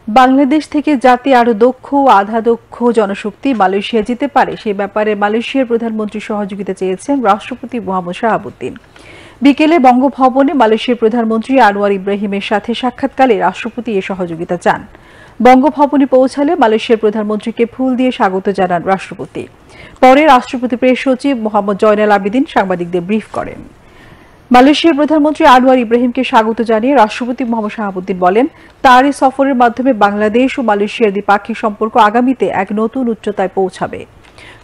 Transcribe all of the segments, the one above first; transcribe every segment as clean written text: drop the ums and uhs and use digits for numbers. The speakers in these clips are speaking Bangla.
বাংলাদেশ থেকে যাতে আরো দক্ষ ও আধা দক্ষ জনশক্তি মালয়েশিয়া যেতে পারে সে ব্যাপারে মালয়েশিয়ার প্রধানমন্ত্রী সহযোগিতা চেয়েছেন রাষ্ট্রপতি মোহাম্মদ শাহাবুদ্দিন। বিকেলে বঙ্গভবনে মালয়েশিয়ার প্রধানমন্ত্রী আনোয়ার ইব্রাহিমের সাথে সাক্ষাৎকালে রাষ্ট্রপতি এ সহযোগিতা চান। বঙ্গভবনে পৌঁছালে মালয়েশিয়ার প্রধানমন্ত্রীকে ফুল দিয়ে স্বাগত জানান রাষ্ট্রপতি। পরে রাষ্ট্রপতি প্রেস সচিব মোহাম্মদ জয়নাল আবেদিন সাংবাদিকদের ব্রিফ করেন। মালয়েশিয়ার প্রধানমন্ত্রী আনোয়ার ইব্রাহিমকে স্বাগত জানিয়ে রাষ্ট্রপতি মোহাম্মদ শাহাবুদ্দিন বলেন, তার এই সফরের মাধ্যমে বাংলাদেশ ও মালয়েশিয়ার দ্বিপাক্ষিক সম্পর্ক আগামীতে এক নতুন উচ্চতায় পৌঁছাবে।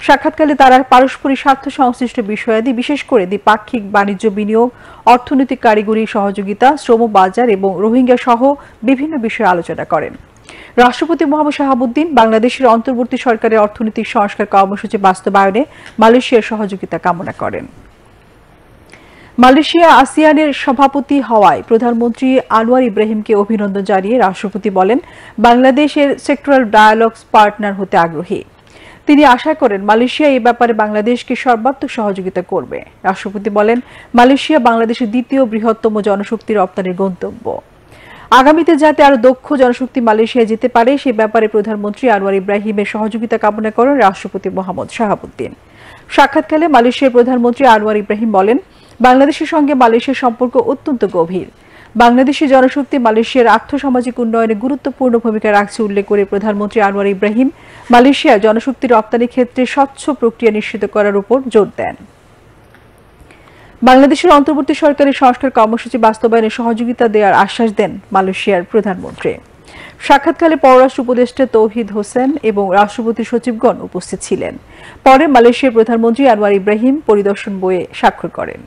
সাক্ষাৎকালে তারা পারস্পরিক স্বার্থ সংশ্লিষ্ট বিষয়াদি, বিশেষ করে দ্বিপাক্ষিক বাণিজ্য, বিনিয়োগ, অর্থনৈতিক কারিগরি সহযোগিতা, শ্রম বাজার এবং রোহিঙ্গা সহ বিভিন্ন বিষয়ে আলোচনা করেন। রাষ্ট্রপতি মোহাম্মদ শাহাবুদ্দিন বাংলাদেশের অন্তর্বর্তী সরকারের অর্থনৈতিক সংস্কার কর্মসূচি বাস্তবায়নে মালয়েশিয়ার সহযোগিতা কামনা করেন। মালয়েশিয়া আসিয়ানের সভাপতি হওয়ায় প্রধানমন্ত্রী আনোয়ার ইব্রাহিমকে অভিনন্দন জানিয়ে রাষ্ট্রপতি বলেন, বাংলাদেশের সেক্টরাল ডায়ালগস পার্টনার হতে আগ্রহী। তিনি আশা করেন মালয়েশিয়া এই ব্যাপারে বাংলাদেশকে সর্বাত্মক সহযোগিতা করবে। রাষ্ট্রপতি বলেন, মালয়েশিয়া বাংলাদেশের দ্বিতীয় বৃহত্তম জনশক্তি রপ্তানির গন্তব্য। আগামীতে যাতে আরো দক্ষ জনশক্তি মালয়েশিয়া যেতে পারে সে ব্যাপারে প্রধানমন্ত্রী আনোয়ার ইব্রাহিমের সহযোগিতা কামনা করেন রাষ্ট্রপতি মোহাম্মদ শাহাবুদ্দিন। সাক্ষাৎকালে মালয়েশিয়ার প্রধানমন্ত্রী আনোয়ার ইব্রাহিম বলেন, বাংলাদেশের সঙ্গে মালয়েশিয়ার সম্পর্ক অত্যন্ত গভীর। বাংলাদেশি জনশক্তি মালয়েশিয়ার আর্থসামাজিক উন্নয়নে গুরুত্বপূর্ণ ভূমিকা রাখছে উল্লেখ করে প্রধানমন্ত্রী আনোয়ার ইব্রাহিম মালয়েশিয়ার জনশক্তি রপ্তানি ক্ষেত্রে স্বচ্ছ প্রক্রিয়া নিশ্চিত করার উপর জোর দেন। বাংলাদেশের অন্তর্বর্তী সরকারের সংস্কার কর্মসূচি বাস্তবায়নে সহযোগিতা দেওয়ার আশ্বাস দেন মালয়েশিয়ার প্রধানমন্ত্রী। সাক্ষাৎকালে পররাষ্ট্র উপদেষ্টা তৌহিদ হোসেন এবং রাষ্ট্রপতি সচিবগণ উপস্থিত ছিলেন। পরে মালয়েশিয়ার প্রধানমন্ত্রী আনোয়ার ইব্রাহিম পরিদর্শন বইয়ে স্বাক্ষর করেন।